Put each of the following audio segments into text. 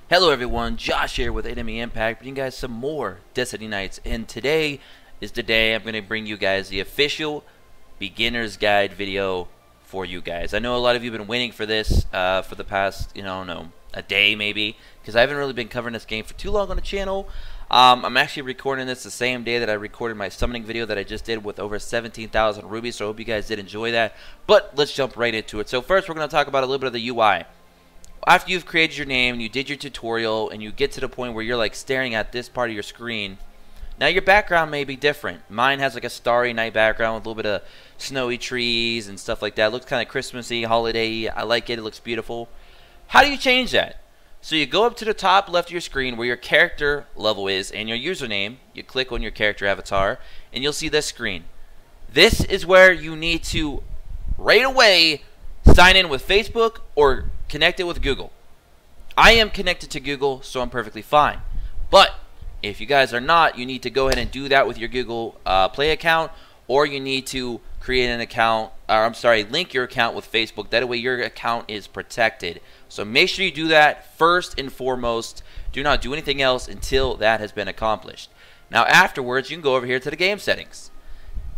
Hello everyone, Josh here with Enemy Impact, bringing you guys some more Destiny Nights, and today is the day I'm going to bring you guys the official beginner's guide video for you guys. I know a lot of you have been waiting for this for the past, I don't know, a day maybe, because I haven't really been covering this game for too long on the channel. I'm actually recording this the same day that I recorded my summoning video that I just did with over 17,000 rubies, so I hope you guys did enjoy that. But let's jump right into it. So first we're going to talk about a little bit of the UI. After you've created your name, you did your tutorial, and you get to the point where you're like staring at this part of your screen. Now your background may be different. Mine has like a starry night background with a little bit of snowy trees and stuff like that. It looks kind of Christmassy, holiday-y. I like it. It looks beautiful. How do you change that? So you go up to the top left of your screen where your character level is and your username. You click on your character avatar, and you'll see this screen. This is where you need to right away sign in with Facebook or connect it with Google. I am connected to Google, so I'm perfectly fine. But if you guys are not, you need to go ahead and do that with your Google Play account, or you need to create an account, or link your account with Facebook. That way your account is protected. So make sure you do that first and foremost. Do not do anything else until that has been accomplished. Now afterwards, you can go over here to the game settings.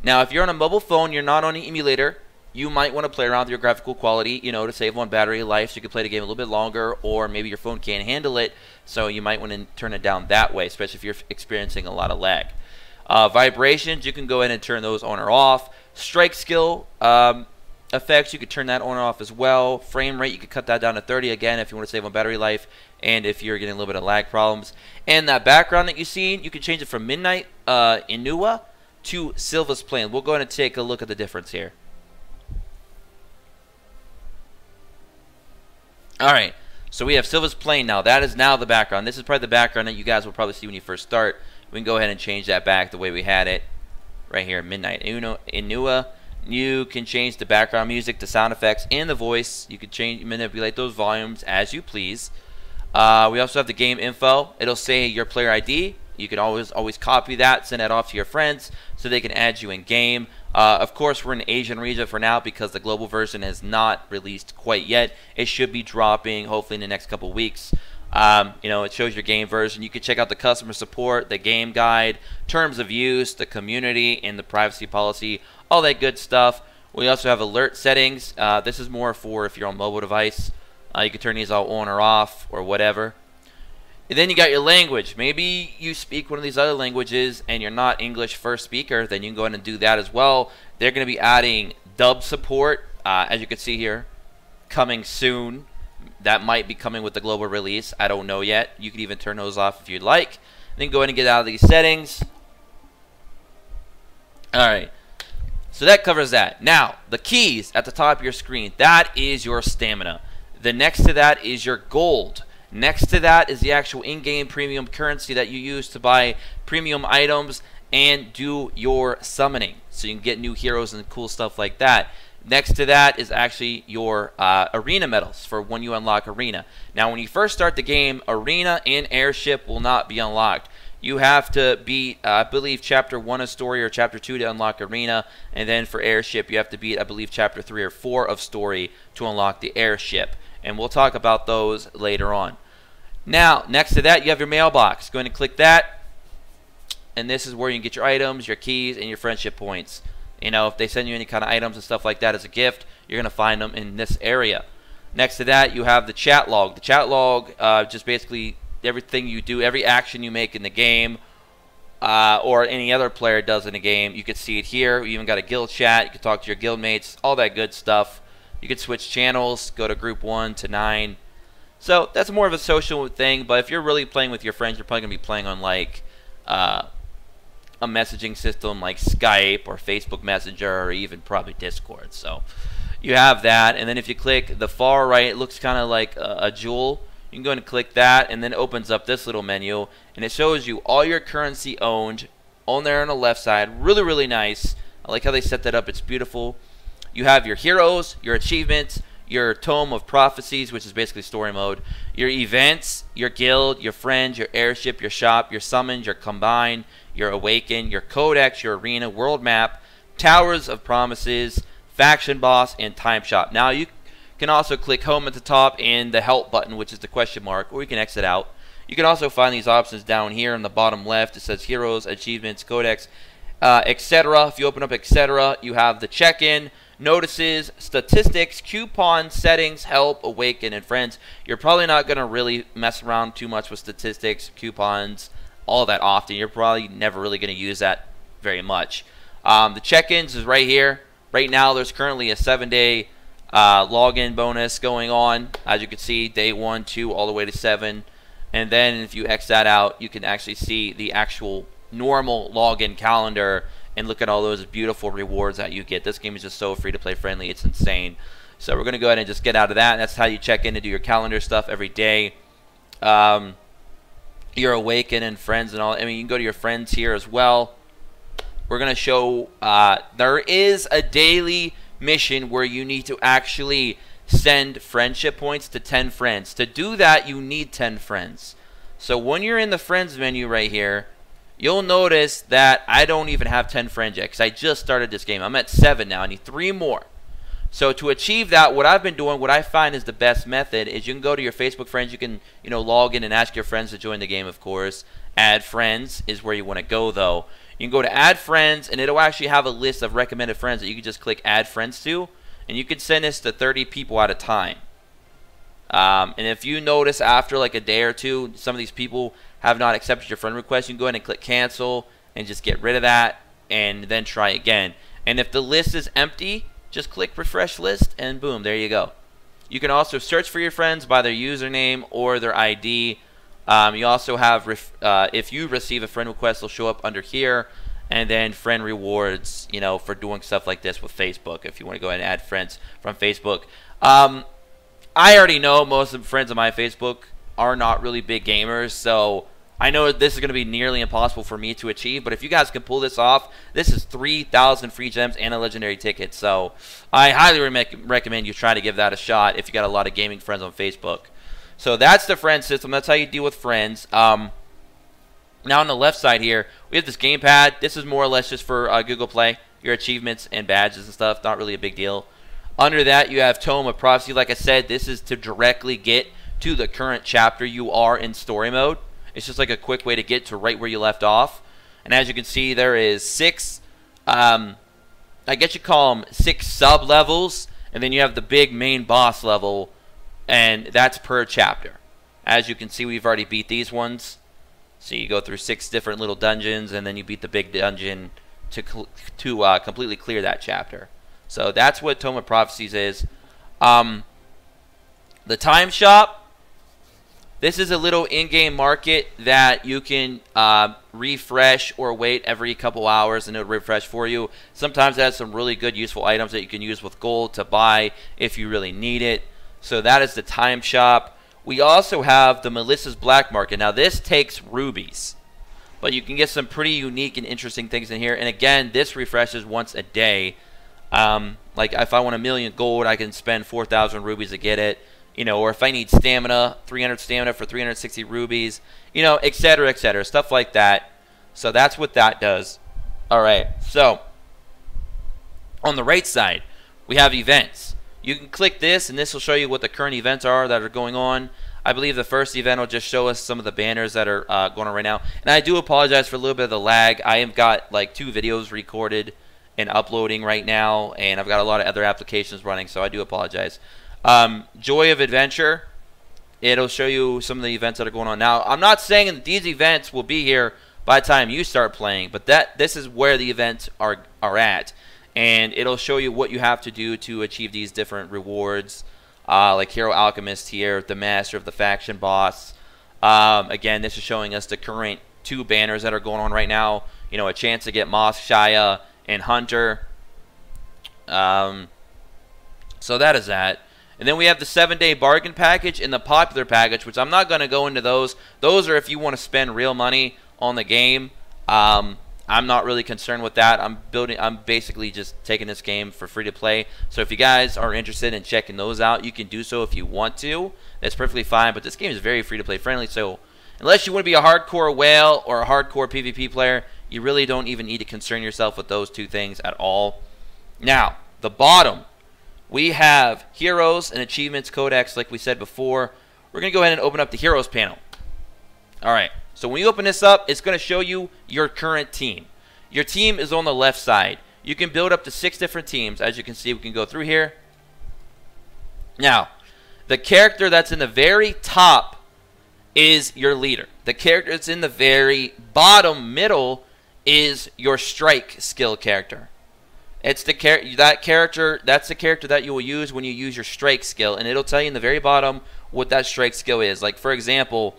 Now if you're on a mobile phone, you're not on an emulator, you might want to play around with your graphical quality, to save on battery life so you can play the game a little bit longer, or maybe your phone can't handle it, so you might want to turn it down that way, especially if you're experiencing a lot of lag. Vibrations, you can go ahead and turn those on or off. Strike skill effects, you could turn that on or off as well. Frame rate, you could cut that down to 30 again if you want to save on battery life, and if you're getting a little bit of lag problems. And that background that you see, you can change it from Midnight Inua to Silva's Plain. We'll go ahead and take a look at the difference here. Alright, so we have Silva's Plain now. That is now the background. This is probably the background that you guys will probably see when you first start. We can go ahead and change that back the way we had it right here, Midnight Inua. You can change the background music, the sound effects, and the voice. You can manipulate those volumes as you please. We also have the game info. It'll say your player ID. You can always copy that, send that off to your friends so they can add you in game. Of course, we're in the Asian region for now because the global version is not released quite yet. It should be dropping hopefully in the next couple weeks. It shows your game version. You can check out the customer support, the game guide, terms of use, the community, and the privacy policy, all that good stuff. We also have alert settings. This is more for if you're on mobile device. You can turn these all on or off or whatever. And then you got your language. Maybe you speak one of these other languages and you're not English first speaker, then you can go ahead and do that as well. They're going to be adding dub support, as you can see here, coming soon. That might be coming with the global release. I don't know yet. You can even turn those off if you'd like. Then go ahead and get out of these settings. Alright, so that covers that. Now, the keys at the top of your screen, that is your stamina. The next to that is your gold. Next to that is the actual in-game premium currency that you use to buy premium items and do your summoning. So you can get new heroes and cool stuff like that. Next to that is actually your arena medals for when you unlock arena. Now when you first start the game, arena and airship will not be unlocked. You have to beat, I believe, Chapter 1 of Story or Chapter 2 to unlock arena. And then for airship, you have to beat, I believe, Chapter 3 or 4 of Story to unlock the airship. And we'll talk about those later on. Now, next to that, you have your mailbox. Go ahead and click that. And this is where you can get your items, your keys, and your friendship points. If they send you any kind of items and stuff like that as a gift, you're going to find them in this area. Next to that, you have the chat log. The chat log, just basically everything you do, every action you make in the game, or any other player does in the game. You can see it here. You even got a guild chat. You can talk to your guild mates, all that good stuff. You can switch channels, go to group 1 to 9. So that's more of a social thing, but if you're really playing with your friends, you're probably going to be playing on like a messaging system like Skype or Facebook Messenger or even probably Discord. So you have that, and then if you click the far right, it looks kind of like a jewel. You can go and click that, and then it opens up this little menu, and it shows you all your currency owned on there on the left side. Really, really nice. I like how they set that up. It's beautiful. You have your heroes, your achievements, your Tome of Prophecies, which is basically story mode, your events, your guild, your friends, your airship, your shop, your summons, your combine, your awaken, your codex, your arena, world map, towers of promises, faction boss, and time shop. Now you can also click home at the top and the help button, which is the question mark, or you can exit out. You can also find these options down here in the bottom left. It says heroes, achievements, codex, etc. If you open up etc., you have the check-in, notices, statistics, coupons, settings, help, awaken, and friends. You're probably not going to really mess around too much with statistics, coupons, all that often. You're probably never really going to use that very much. The check-ins is right here. Right now, there's currently a 7-day login bonus going on. As you can see, day 1, 2, all the way to 7. And then if you X that out, you can actually see the actual normal login calendar and look at all those beautiful rewards that you get. This game is just so free-to-play friendly. It's insane. So we're going to go ahead and just get out of that. And that's how you check in to do your calendar stuff every day. Your Awaken and friends and all. I mean, you can go to your friends here as well. We're going to show there is a daily mission where you need to actually send friendship points to 10 friends. To do that, you need 10 friends. So when you're in the friends menu right here, you'll notice that I don't even have 10 friends yet because I just started this game. I'm at 7 now. I need 3 more. So to achieve that, what I've been doing, what I find is the best method is you can go to your Facebook friends. You can, log in and ask your friends to join the game, of course. Add friends is where you want to go, though. You can go to add friends, and it'll actually have a list of recommended friends that you can just click add friends to. And you can send this to 30 people at a time. And if you notice after like a day or two, some of these people have not accepted your friend request, you can go ahead and click cancel and just get rid of that and then try again. And if the list is empty, just click refresh list and boom, there you go. You can also search for your friends by their username or their ID. You also have, if you receive a friend request, it'll show up under here. And then friend rewards, for doing stuff like this with Facebook, if you want to go ahead and add friends from Facebook. I already know most of the friends on my Facebook are not really big gamers, so I know this is going to be nearly impossible for me to achieve. But if you guys can pull this off, this is 3,000 free gems and a legendary ticket. So I highly recommend you try to give that a shot if you got a lot of gaming friends on Facebook. So that's the friend system. That's how you deal with friends. Now on the left side here, we have this gamepad. This is more or less just for Google Play, your achievements and badges and stuff. Not really a big deal. Under that, you have Tome of Prophecy. Like I said, this is to directly get to the current chapter you are in story mode. It's just like a quick way to get to right where you left off. And as you can see, there is 6, I guess you call them 6 sub-levels. And then you have the big main boss level, and that's per chapter. As you can see, we've already beat these ones. So you go through 6 different little dungeons, and then you beat the big dungeon to completely clear that chapter. So that's what Tome of Prophecies is. The Time Shop. This is a little in-game market that you can refresh or wait every couple hours, and it'll refresh for you. Sometimes it has some really good, useful items that you can use with gold to buy if you really need it. So that is the Time Shop. We also have the Melissa's Black Market. Now this takes rubies, but you can get some pretty unique and interesting things in here. And again, this refreshes once a day. Like if I want 1,000,000 gold, I can spend 4,000 rubies to get it. Or if I need stamina, 300 stamina for 360 rubies, etc., etc., stuff like that. So that's what that does. All right. So on the right side, we have events. You can click this, and this will show you what the current events are that are going on. I believe the first event will just show us some of the banners that are going on right now. And I do apologize for a little bit of the lag. I have got like 2 videos recorded and uploading right now, and I've got a lot of other applications running, so I do apologize. Joy of Adventure. It'll show you some of the events that are going on now. I'm not saying that these events will be here by the time you start playing, but this is where the events are at. And it'll show you what you have to do to achieve these different rewards, like Hero Alchemist here, the Master of the Faction Boss. Again, this is showing us the current 2 banners that are going on right now. A chance to get Moss, Shia, and Hunter. So that is that. And then we have the 7-day bargain package and the popular package, which I'm not going to go into those. Those are if you want to spend real money on the game. I'm not really concerned with that. I'm basically just taking this game for free to play. So if you guys are interested in checking those out, you can do so if you want to. That's perfectly fine. But this game is very free to play friendly. So unless you want to be a hardcore whale or a hardcore PvP player, you really don't even need to concern yourself with those 2 things at all. Now, the bottom, we have Heroes and Achievements Codex, like we said before. We're going to go ahead and open up the Heroes panel. All right, so when you open this up, it's going to show you your current team. Your team is on the left side. You can build up to 6 different teams. As you can see, we can go through here. Now, the character that's in the very top is your leader. The character that's in the very bottom middle is your strike skill character. It's the that's the character that you will use when you use your strike skill, and it'll tell you in the very bottom what that strike skill is. Like, for example,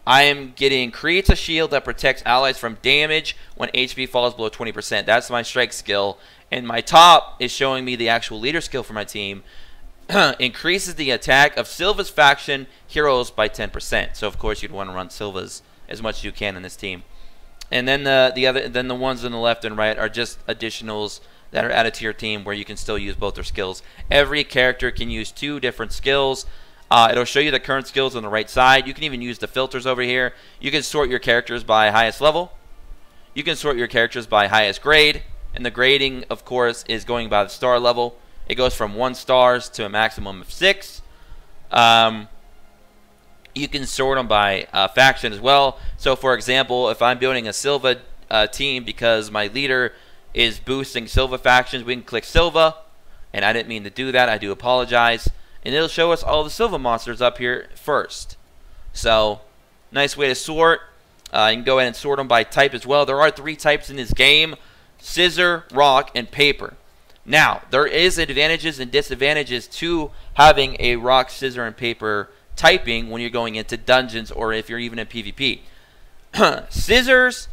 I am getting creates a shield that protects allies from damage when HP falls below 20%. That's my strike skill. And my top is showing me the actual leader skill for my team. Increases the attack of Silva's faction heroes by 10%. So of course you'd want to run Silva's as much as you can in this team. And then the ones on the left and right are just additionals that are added to your team where you can still use both their skills. Every character can use 2 different skills. It'll show you the current skills on the right side. You can even use the filters over here. You can sort your characters by highest level. You can sort your characters by highest grade. And the grading, of course, is going by the star level. It goes from 1 stars to a maximum of 6. You can sort them by faction as well. So, for example, if I'm building a Silva team because my leader is boosting Silva factions, we can click Silva. And I didn't mean to do that. I do apologize. And it'll show us all the Silva monsters up here first. So, nice way to sort. You can go ahead and sort them by type as well. There are 3 types in this game: scissor, rock, and paper. Now, there is advantages and disadvantages to having a rock, scissor, and paper typing when you're going into dungeons or if you're even in PvP. Scissors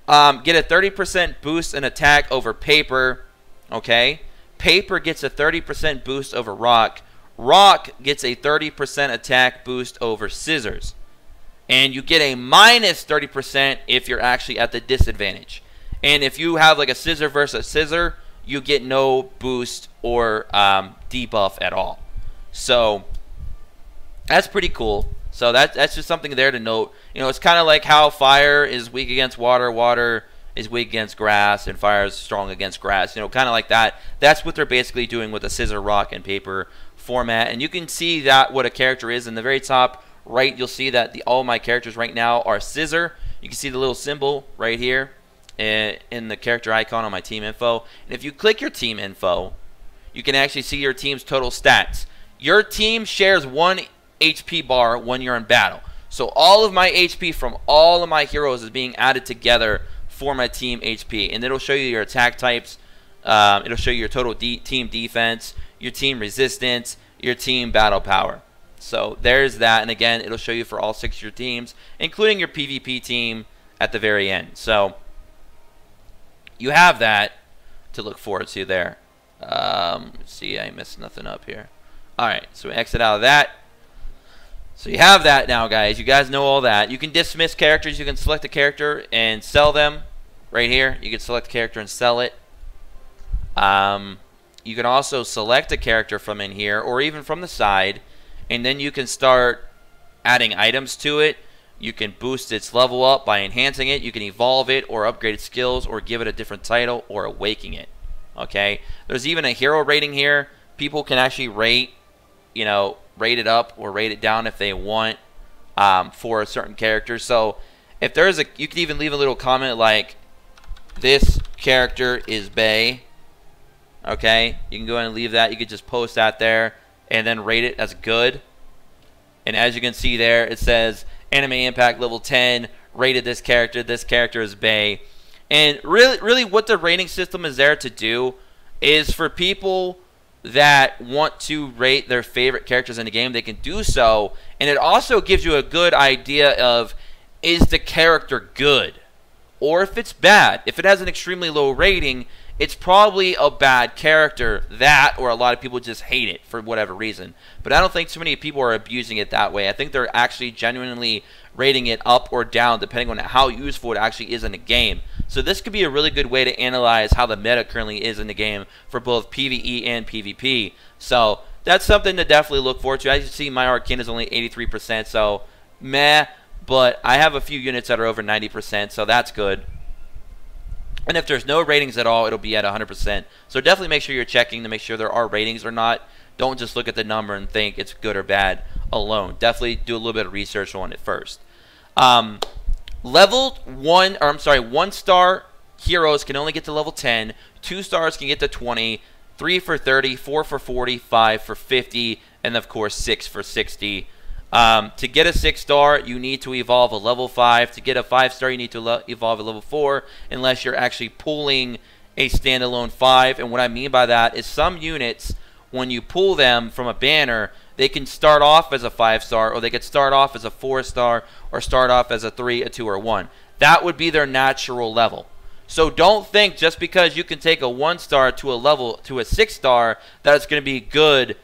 get a 30% boost in attack over paper. Okay? Paper gets a 30% boost over rock. Rock gets a 30% attack boost over scissors. And you get a minus 30% if you're actually at the disadvantage. And if you have like a scissor versus scissor, you get no boost or debuff at all. So that's pretty cool. So that's just something there to note. You know, it's kind of like how fire is weak against water, water is weak against grass, and fire is strong against grass. You know, kind of like that. That's what they're basically doing with the scissor, rock, and paper format. And you can see that what a character is in the very top right. You'll see that all my characters right now are scissor. You can see the little symbol right here in the character icon on my team info. And if you click your team info, you can actually see your team's total stats. Your team shares 1 HP bar when you're in battle. So all of my HP from all of my heroes is being added together for my team HP. And it'll show you your attack types. It'll show you your total team defense, your team resistance, your team battle power. So there's that. And again, it'll show you for all 6 of your teams, including your PvP team at the very end. So you have that to look forward to there. Let's see, I messed nothing up here. Alright, so we exit out of that. So you have that now, guys. You guys know all that. You can dismiss characters. You can select a character and sell them right here. You can select a character and sell it. You can also select a character from in here or even from the side, and then you can start adding items to it. You can boost its level up by enhancing it. You can evolve it or upgrade its skills or give it a different title or awaken it. Okay? There's even a hero rating here. People can actually rate, you know, rate it up or rate it down if they want for a certain character. So if there's a, you can even leave a little comment like, this character is bae. Okay? You can go ahead and leave that. You could just post that there and then rate it as good. And as you can see there, it says Anime Impact level 10, rated this character is bae. And really what the rating system is there to do is for people that want to rate their favorite characters in the game, they can do so. And it also gives you a good idea of, is the character good? Or if it's bad. If it has an extremely low rating, it's probably a bad character. That, or a lot of people just hate it for whatever reason. But I don't think too many people are abusing it that way. I think they're actually genuinely rating it up or down depending on how useful it actually is in the game. So this could be a really good way to analyze how the meta currently is in the game for both PvE and PvP. So that's something to definitely look forward to. As you see, my Arcane is only 83%, so meh. But I have a few units that are over 90%, so that's good. And if there's no ratings at all, it'll be at 100%. So definitely make sure you're checking to make sure there are ratings or not. Don't just look at the number and think it's good or bad alone. Definitely do a little bit of research on it first. Level 1, or I'm sorry, 1-star heroes can only get to level 10. 2 stars can get to 20. 3 for 30, 4 for 40, 5 for 50, and of course 6 for 60. To get a 6-star, you need to evolve a level 5. To get a 5-star, you need to evolve a level 4, unless you're actually pulling a standalone 5. And what I mean by that is some units, when you pull them from a banner, they can start off as a 5-star, or they could start off as a 4-star, or start off as a 3, a 2, or 1. That would be their natural level. So don't think just because you can take a 1-star to a 6-star that it's going to be good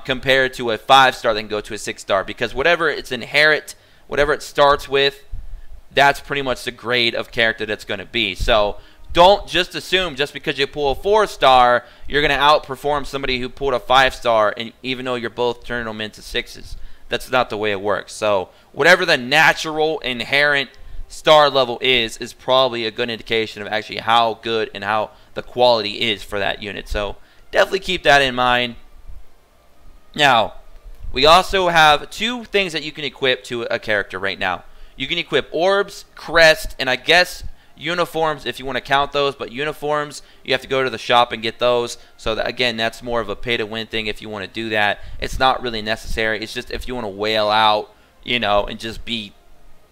compared to a 5-star that can go to a 6-star, because whatever its inherent, whatever it starts with, that's pretty much the grade of character that's going to be. So don't just assume just because you pull a 4-star you're going to outperform somebody who pulled a 5-star, and even though you're both turning them into 6s. That's not the way it works. So whatever the natural inherent star level is probably a good indication of actually how good and how the quality is for that unit. So definitely keep that in mind. Now, we also have 2 things that you can equip to a character right now. You can equip orbs, crest, and I guess uniforms if you want to count those, but uniforms, you have to go to the shop and get those. So that, again, that's more of a pay-to-win thing if you want to do that. It's not really necessary. It's just if you want to whale out, you know, and just be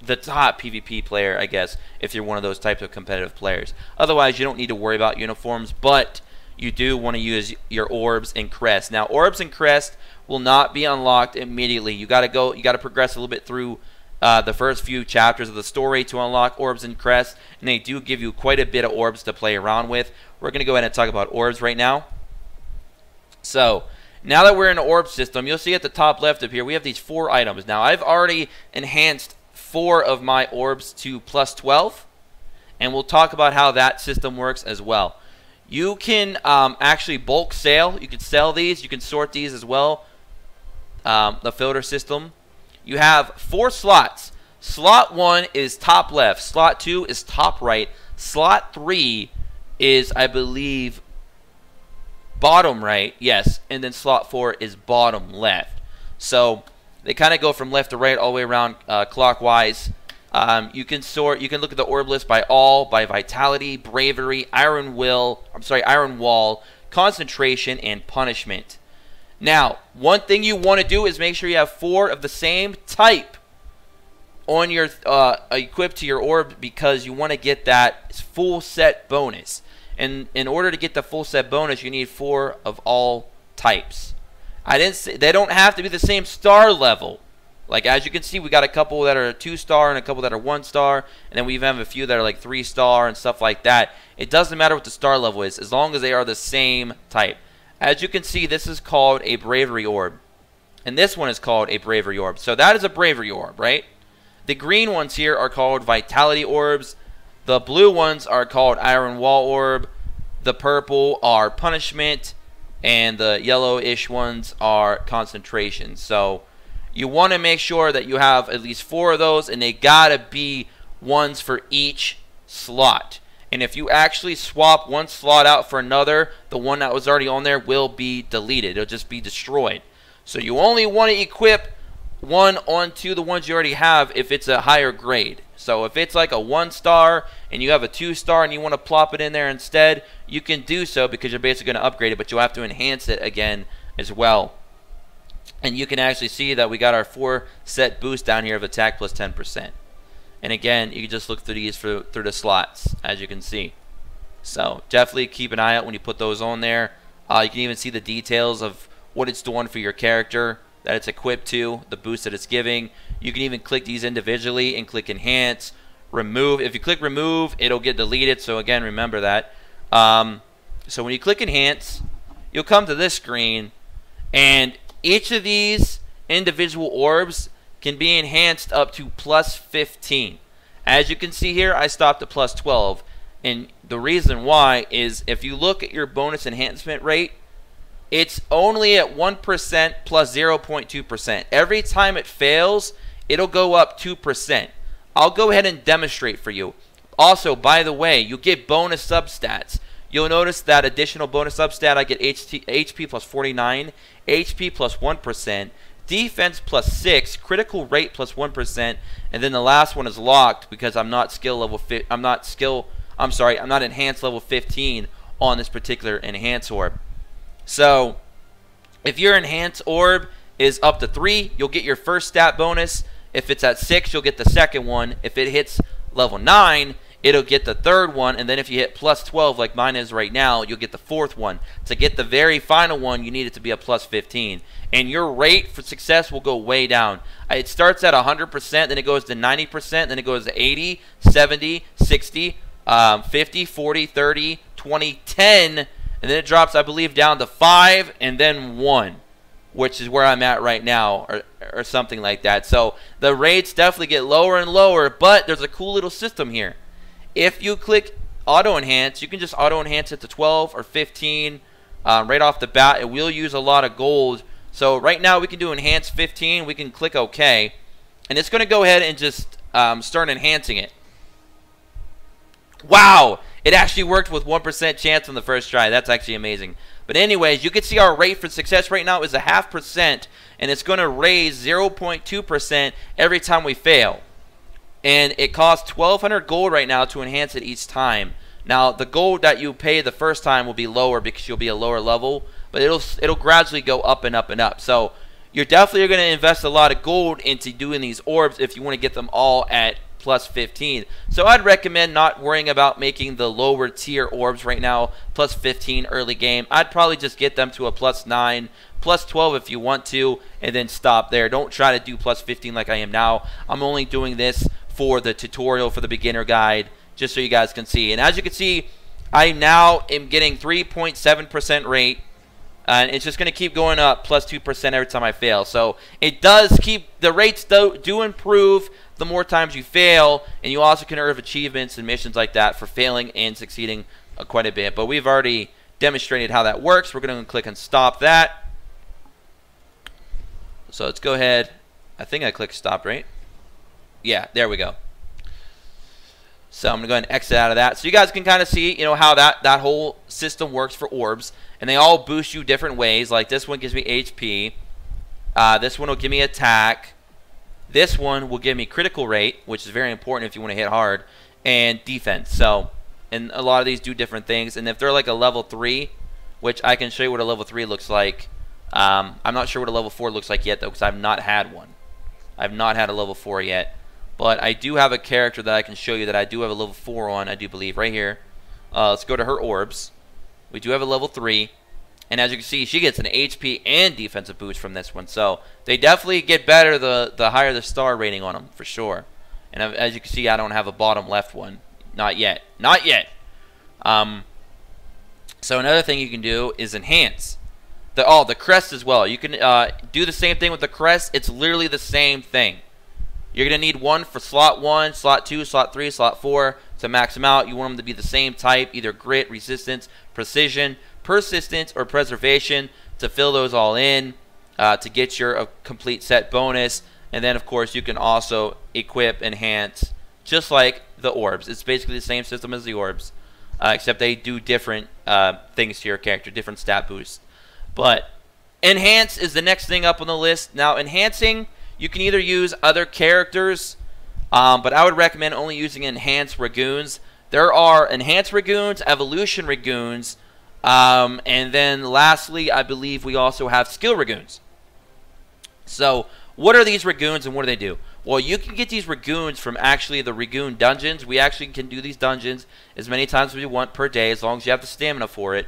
the top PvP player, I guess, if you're one of those types of competitive players. Otherwise, you don't need to worry about uniforms, but you do want to use your orbs and crest. Now, orbs and crest will not be unlocked immediately. You got to progress a little bit through the first few chapters of the story to unlock orbs and crest, and they do give you quite a bit of orbs to play around with. We're going to go ahead and talk about orbs right now. So, now that we're in the orb system, you'll see at the top left up here, we have these 4 items. Now, I've already enhanced 4 of my orbs to plus 12, and we'll talk about how that system works as well. You can actually bulk sell. You can sell these. You can sort these as well. The filter system. You have 4 slots. Slot 1 is top left. Slot 2 is top right. Slot 3 is, I believe, bottom right. Yes. And then slot 4 is bottom left. So they kind of go from left to right all the way around clockwise. You can sort. You can look at the orb list by all, by vitality, bravery, iron wall, concentration, and punishment. Now, one thing you want to do is make sure you have 4 of the same type on your equipped to your orb, because you want to get that full set bonus. And in order to get the full set bonus, you need 4 of all types. I didn't say they don't have to be the same star level. Like, as you can see, we got a couple that are 2-star and a couple that are 1-star, and then we even have a few that are like 3-star and stuff like that. It doesn't matter what the star level is, as long as they are the same type. As you can see, this is called a bravery orb, and this one is called a bravery orb. So that is a bravery orb, right? The green ones here are called vitality orbs. The blue ones are called iron wall orb. The purple are punishment, and the yellowish ones are concentration. So you want to make sure that you have at least 4 of those, and they gotta be ones for each slot. And if you actually swap one slot out for another, the one that was already on there will be deleted. It'll just be destroyed. So you only want to equip one onto the ones you already have if it's a higher grade. So if it's like a 1-star and you have a 2-star and you want to plop it in there instead, you can do so, because you're basically going to upgrade it, but you'll have to enhance it again as well. And you can actually see that we got our 4 set boost down here of attack plus 10%. And again, you can just look through these through the slots, as you can see. So definitely keep an eye out when you put those on there. You can even see the details of what it's doing for your character that it's equipped to, the boost that it's giving. You can even click these individually and click enhance, remove. If you click remove, it'll get deleted. So again, remember that. So when you click enhance, you'll come to this screen, and each of these individual orbs can be enhanced up to plus 15. As you can see here, I stopped at plus 12. And the reason why is if you look at your bonus enhancement rate, it's only at 1% plus 0.2%. Every time it fails, it'll go up 2%. I'll go ahead and demonstrate for you. Also, by the way, you get bonus substats. You'll notice that additional bonus substat, I get HP plus 49, HP plus 1%, defense plus 6, critical rate plus 1%, and then the last one is locked because I'm not enhanced level 15 on this particular enhanced orb. So if your enhanced orb is up to 3, you'll get your first stat bonus. If it's at 6, you'll get the second one. If it hits level 9, it'll get the third one, and then if you hit plus 12 like mine is right now, you'll get the fourth one. To get the very final one, you need it to be a plus 15. And your rate for success will go way down. It starts at 100%, then it goes to 90%, then it goes to 80, 70, 60, 50, 40, 30, 20, 10, and then it drops, I believe, down to 5 and then 1, which is where I'm at right now, or something like that. So the rates definitely get lower and lower, but there's a cool little system here. If you click auto enhance, you can just auto enhance it to 12 or 15 right off the bat. It will use a lot of gold. So right now we can do enhance 15. We can click OK, and it's going to go ahead and just start enhancing it. Wow, it actually worked with 1% chance on the first try. That's actually amazing. But anyways, you can see our rate for success right now is a 0.5%, and it's going to raise 0.2% every time we fail. And it costs 1,200 gold right now to enhance it each time. Now, the gold that you pay the first time will be lower because you'll be a lower level, but it'll gradually go up and up and up. So you're definitely going to invest a lot of gold into doing these orbs if you want to get them all at plus 15. So I'd recommend not worrying about making the lower tier orbs right now, plus 15 early game. I'd probably just get them to a plus 9, plus 12 if you want to, and then stop there. Don't try to do plus 15 like I am now. I'm only doing this for the tutorial, for the beginner guide, just so you guys can see. And as you can see, I now am getting 3.7% rate, and it's just going to keep going up, plus 2% every time I fail. So it does keep, the rates do improve the more times you fail, and you also can earn achievements and missions like that for failing and succeeding quite a bit. But we've already demonstrated how that works. We're going to click and stop that. So let's go ahead. I think I clicked stop, right? Yeah, there we go. So I'm going to go ahead and exit out of that. So you guys can kind of see, how that whole system works for orbs. And they all boost you different ways. Like this one gives me HP. This one will give me attack. This one will give me critical rate, which is very important if you want to hit hard, and defense. So, and a lot of these do different things. And if they're like a level 3, which I can show you what a level 3 looks like. I'm not sure what a level 4 looks like yet, though, because I've not had one. I've not had a level 4 yet. But I do have a character that I can show you that I do have a level 4 on, I do believe, right here. Let's go to her orbs. We do have a level 3. And as you can see, she gets an HP and defensive boost from this one. So they definitely get better the higher the star rating on them, for sure. And as you can see, I don't have a bottom left one. Not yet. Not yet. So another thing you can do is enhance. The crest as well. You can do the same thing with the crest. It's literally the same thing. You're going to need one for slot 1, slot 2, slot 3, slot 4 to max them out. You want them to be the same type, either grit, resistance, precision, persistence, or preservation, to fill those all in to get your complete set bonus. And then, of course, you can also equip, enhance, just like the orbs. It's basically the same system as the orbs, except they do different things to your character, different stat boosts. But enhance is the next thing up on the list. Now, enhancing, you can either use other characters, but I would recommend only using enhanced Ragoons. There are enhanced Ragoons, evolution Ragoons, and then lastly, I believe we also have skill Ragoons. So what are these Ragoons and what do they do? Well, you can get these Ragoons from actually the Ragoon dungeons. We actually can do these dungeons as many times as we want per day, as long as you have the stamina for it.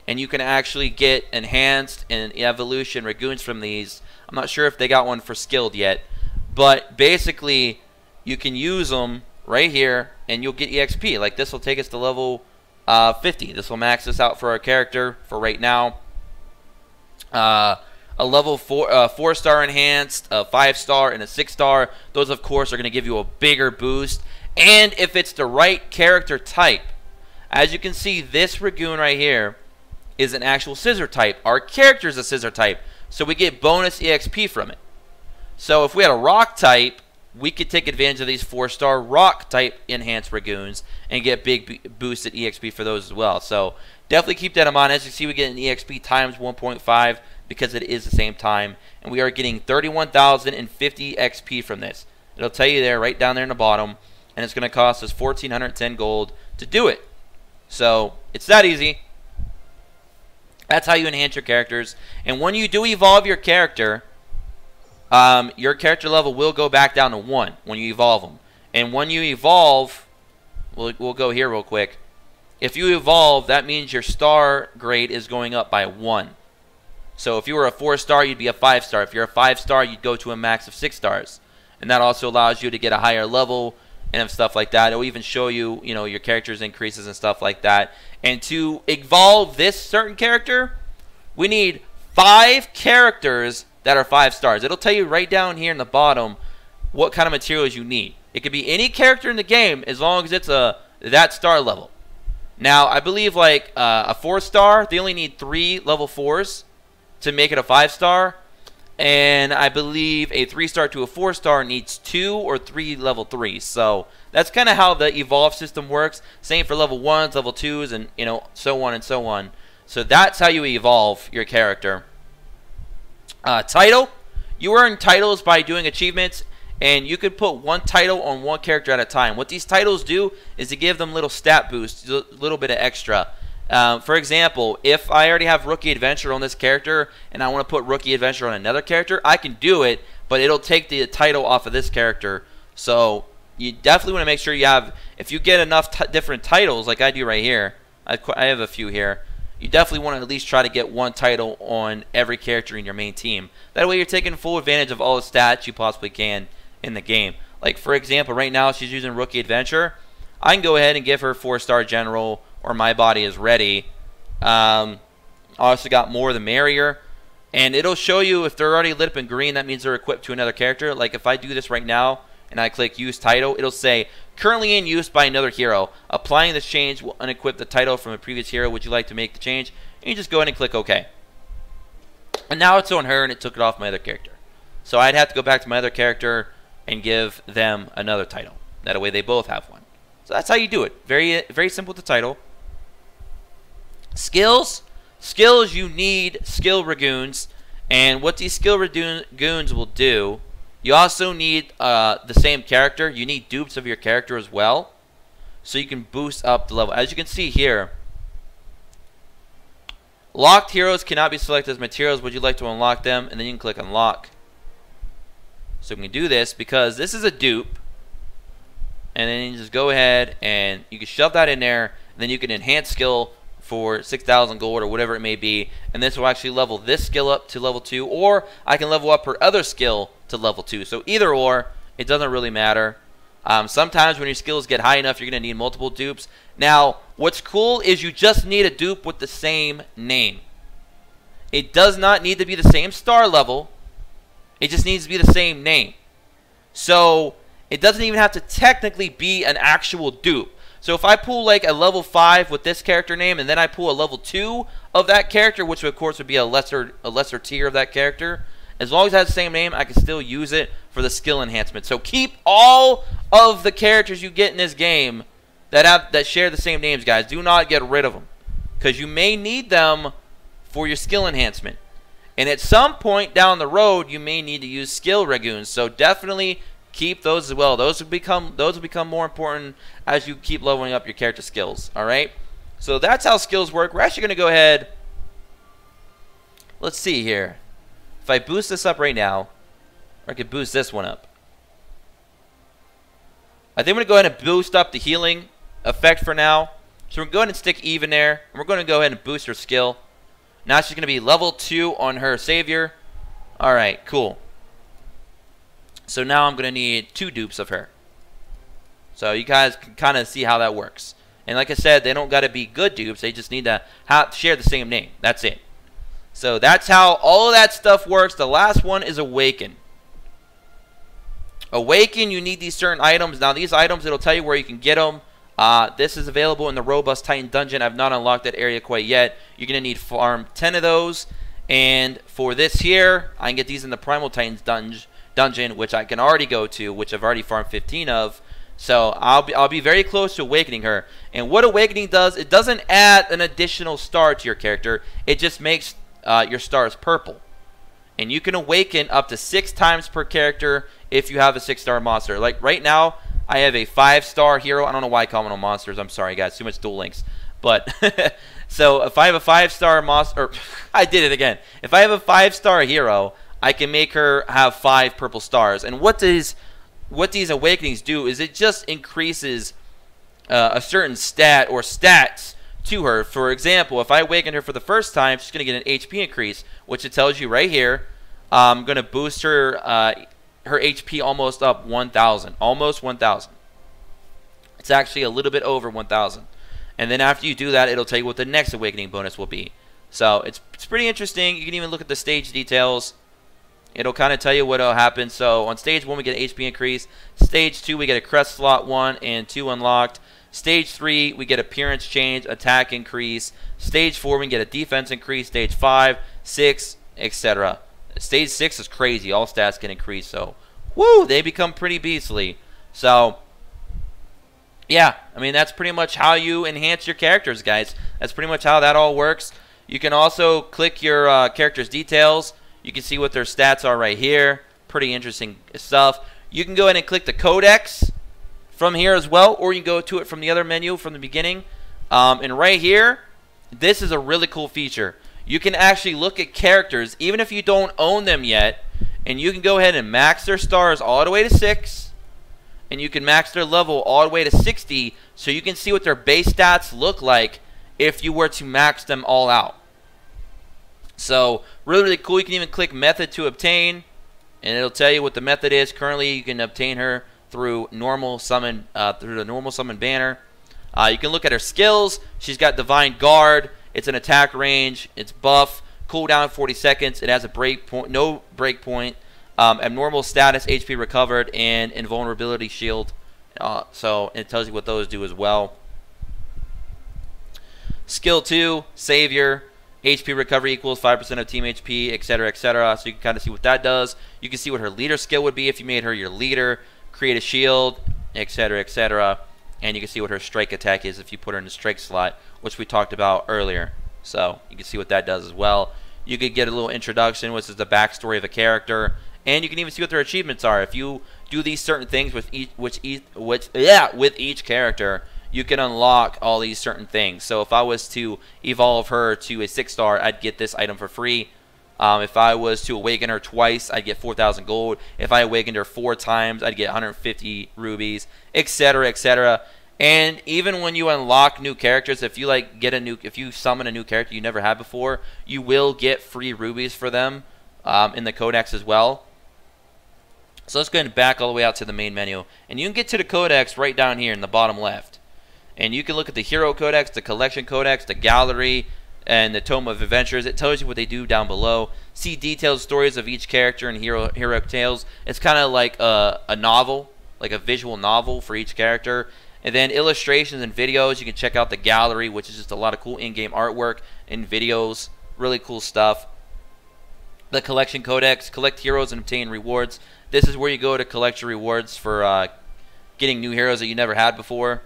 And you can actually get enhanced and evolution Ragoons from these. I'm not sure if they got one for skilled yet, but basically you can use them right here and you'll get EXP. Like this will take us to level 50. This will max us out for our character for right now. A level 4-star enhanced, a 5-star, and a 6-star. Those, of course, are going to give you a bigger boost. And if it's the right character type, as you can see, this Ragoon right here is an actual scissor type. Our character is a scissor type, so we get bonus EXP from it. So if we had a rock type, we could take advantage of these 4-star rock type enhanced Ragoons and get big boosted EXP for those as well. So definitely keep that in mind. As you see, we get an EXP times 1.5 because it is the same time, and we are getting 31,050 XP from this. It'll tell you there, right down there in the bottom, and it's going to cost us 1,410 gold to do it. So it's that easy. That's how you enhance your characters. And when you do evolve your character level will go back down to 1 when you evolve them. And when you evolve, we'll go here real quick. If you evolve, that means your star grade is going up by 1. So if you were a 4-star, you'd be a 5-star. If you're a 5-star, you'd go to a max of 6 stars. And that also allows you to get a higher level and stuff like that. It'll even show you, you know, your character's increases and stuff like that. And to evolve this certain character, we need 5 characters that are 5 stars. It'll tell you right down here in the bottom what kind of materials you need. It could be any character in the game as long as it's that star level. Now, I believe like a 4-star, they only need 3 level 4s to make it a 5-star. And I believe a 3-star to a 4-star needs 2 or 3 level 3s. So that's kind of how the evolve system works. Same for level 1s, level 2s, and you know, so on and so on. So that's how you evolve your character. Title. You earn titles by doing achievements, and you could put 1 title on 1 character at a time. What these titles do is to give them little stat boosts, a little bit of extra. For example, if I already have Rookie Adventure on this character and I want to put Rookie Adventure on another character, I can do it, but it'll take the title off of this character. So you definitely want to make sure you have, if you get enough different titles like I do right here, I have a few here, you definitely want to at least try to get 1 title on every character in your main team. That way you're taking full advantage of all the stats you possibly can in the game. Like for example, right now she's using Rookie Adventure. I can go ahead and give her 4-star General, or My Body is Ready. Also got More the Merrier. And it'll show you if they're already lit up in green, that means they're equipped to another character. Like if I do this right now and I click Use Title, it'll say currently in use by another hero. Applying this change will unequip the title from a previous hero. Would you like to make the change? And you just go ahead and click OK. And now it's on her and it took it off my other character. So I'd have to go back to my other character and give them another title. That way they both have one. So that's how you do it. Very, very simple to title. Skills. Skills, you need skill Ragoons. And what these skill Ragoons will do, you also need the same character. You need dupes of your character as well, so you can boost up the level. As you can see here, locked heroes cannot be selected as materials. Would you like to unlock them? And then you can click Unlock. So we can do this because this is a dupe. And then you just go ahead and you can shove that in there. And then you can enhance skill for 6,000 gold or whatever it may be. And this will actually level this skill up to level 2. Or I can level up her other skill to level 2. So either or, it doesn't really matter. Sometimes when your skills get high enough, you're going to need multiple dupes. Now, what's cool is you just need a dupe with the same name. It does not need to be the same star level. It just needs to be the same name. So it doesn't even have to technically be an actual dupe. So if I pull like a level 5 with this character name, and then I pull a level 2 of that character, which of course would be a lesser tier of that character, as long as it has the same name, I can still use it for the skill enhancement. So keep all of the characters you get in this game that share the same names, guys. Do not get rid of them, because you may need them for your skill enhancement. And at some point down the road, you may need to use skill Ragoons. So definitely keep those as well. Those will become more important as you keep leveling up your character skills. All right. So that's how skills work. We're actually going to go ahead. Let's see here. If I boost this up right now, or I could boost this one up. I think I'm going to go ahead and boost up the healing effect for now. So we're going to go ahead and stick Eve in there. And we're going to go ahead and boost her skill. Now she's going to be level 2 on her savior. Alright, cool. So now I'm going to need 2 dupes of her. So you guys can kind of see how that works. And like I said, they don't got to be good dupes. They just need to share the same name. That's it. So that's how all of that stuff works. The last one is Awaken. Awaken, you need these certain items. Now these items, it'll tell you where you can get them. This is available in the Robust Titan Dungeon. I've not unlocked that area quite yet. You're going to need farm 10 of those. And for this here, I can get these in the Primal Titans dungeon, which I can already go to, which I've already farmed 15 of. So I'll be very close to awakening her. And what awakening does, it doesn't add an additional star to your character. It just makes your stars purple. And you can awaken up to 6 times per character if you have a 6-star monster. Like right now, I have a 5-star hero. I don't know why I call them monsters. I'm sorry, guys. Too much Duel Links. But so if I have a 5-star monster, or I did it again. If I have a 5-star hero, I can make her have 5 purple stars. And what these awakenings do is it just increases a certain stat or stats to her. For example, if I awaken her for the first time, she's going to get an HP increase, which it tells you right here. I'm going to boost her her HP almost up 1,000, almost 1,000. It's actually a little bit over 1,000. And then after you do that, it'll tell you what the next awakening bonus will be. So it's pretty interesting. You can even look at the stage details. It'll kind of tell you what will happen. So on stage 1, we get an HP increase. Stage 2, we get a crest slot 1 and 2 unlocked. Stage 3, we get appearance change, attack increase. Stage 4, we get a defense increase. Stage 5, 6, etc. Stage 6 is crazy. All stats get increased. So, woo, they become pretty beastly. So, yeah, I mean, that's pretty much how you enhance your characters, guys. That's pretty much how that all works. You can also click your character's details. You can see what their stats are right here. Pretty interesting stuff. You can go ahead and click the Codex from here as well, or you can go to it from the other menu from the beginning. And right here, this is a really cool feature. You can actually look at characters, even if you don't own them yet, and you can go ahead and max their stars all the way to 6, and you can max their level all the way to 60, so you can see what their base stats look like if you were to max them all out. So, really, really cool. You can even click method to obtain, and it'll tell you what the method is. Currently, you can obtain her through normal summon, through the normal summon banner. You can look at her skills. She's got Divine Guard. It's an attack range. It's buff. Cooldown 40 seconds. It has a break point, no break point. Abnormal status, HP recovered, and invulnerability shield. So it tells you what those do as well. Skill 2, Savior. HP recovery equals 5% of team HP, etc., etc. So you can kind of see what that does. You can see what her leader skill would be if you made her your leader. Create a shield, etc., etc. And you can see what her strike attack is if you put her in the strike slot, which we talked about earlier. So you can see what that does as well. You could get a little introduction, which is the backstory of a character, and you can even see what their achievements are. If you do these certain things with each character, you can unlock all these certain things. So if I was to evolve her to a 6-star, I'd get this item for free. If I was to awaken her twice, I'd get 4,000 gold. If I awakened her 4 times, I'd get 150 rubies, etc., etc. And even when you unlock new characters, if you if you summon a new character you never had before, you will get free rubies for them in the Codex as well. So let's go ahead and back all the way out to the main menu, and you can get to the Codex right down here in the bottom left. And you can look at the Hero Codex, the Collection Codex, the Gallery, and the Tome of Adventures. It tells you what they do down below. See detailed stories of each character and heroic tales. It's kind of like a novel, like a visual novel for each character. And then illustrations and videos. You can check out the Gallery, which is just a lot of cool in-game artwork and videos. Really cool stuff. The Collection Codex. Collect heroes and obtain rewards. This is where you go to collect your rewards for getting new heroes that you never had before.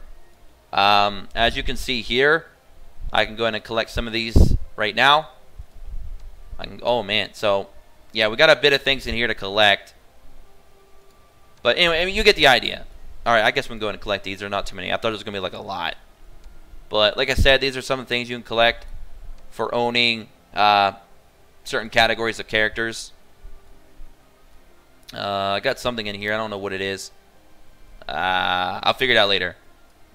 As you can see here, I can go ahead and collect some of these right now. Oh man, so yeah, we got a bit of things in here to collect. But anyway, I mean, you get the idea. Alright, I guess we can go ahead and collect these. There are not too many. I thought it was going to be like a lot. But like I said, these are some of the things you can collect for owning certain categories of characters. I got something in here. I don't know what it is. I'll figure it out later.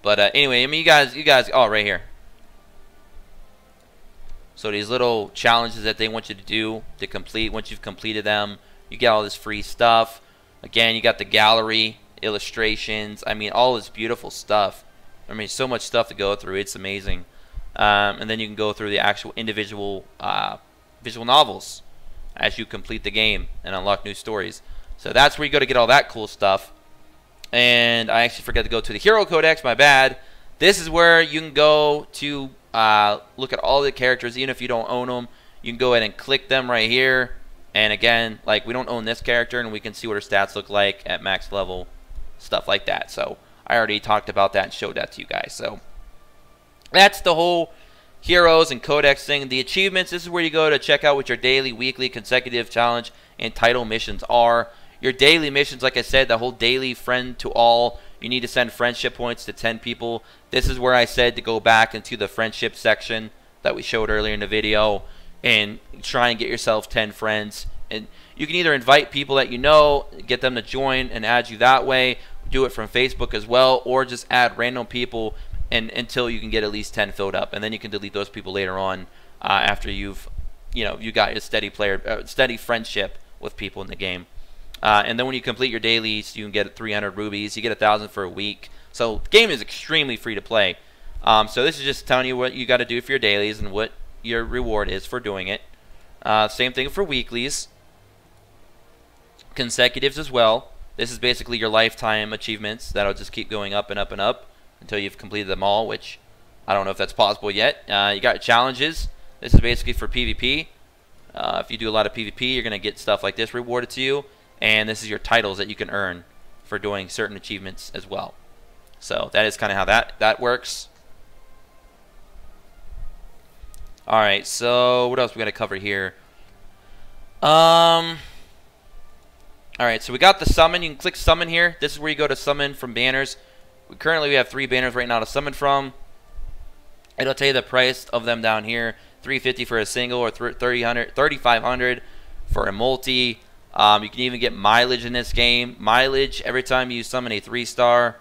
But anyway, I mean, you guys, oh, right here. So these little challenges that they want you to do to complete. Once you've completed them, you get all this free stuff. Again, you got the gallery, illustrations. I mean, all this beautiful stuff. I mean, so much stuff to go through. It's amazing. And then you can go through the actual individual visual novels as you complete the game and unlock new stories. So that's where you go to get all that cool stuff. And I actually forgot to go to the Hero Codex. My bad. This is where you can go to look at all the characters, even if you don't own them. You can go ahead and click them right here, And again, like, we don't own this character, and we can see what her stats look like at max level, stuff like that. So I already talked about that and showed that to you guys. So that's the whole heroes and Codex thing. The achievements, this is where you go to check out what your daily, weekly, consecutive, challenge, and title missions are. Your daily missions, like I said, the whole daily friend to all, you need to send friendship points to 10 people. This is where I said to go back into the friendship section that we showed earlier in the video and try and get yourself 10 friends. And you can either invite people that you know, get them to join and add you that way, do it from Facebook as well, or just add random people and until you can get at least 10 filled up, and then you can delete those people later on after you've, you got your steady friendship with people in the game. And then when you complete your dailies, you can get 300 rubies. You get 1,000 for a week. So the game is extremely free to play. So this is just telling you what you got to do for your dailies and what your reward is for doing it. Same thing for weeklies. Consecutives as well. This is basically your lifetime achievements that'll just keep going up and up and up until you've completed them all, which I don't know if that's possible yet. You got challenges. This is basically for PvP. If you do a lot of PvP, you're going to get stuff like this rewarded to you. And this is your titles that you can earn for doing certain achievements as well. So that is kind of how that works. Alright, so what else we got to cover here? Alright, so we got the summon. You can click summon here. This is where you go to summon from banners. Currently we have 3 banners right now to summon from. It'll tell you the price of them down here. $350 for a single, or $3,500 for a multi. You can even get mileage in this game. Mileage, every time you summon a 3-star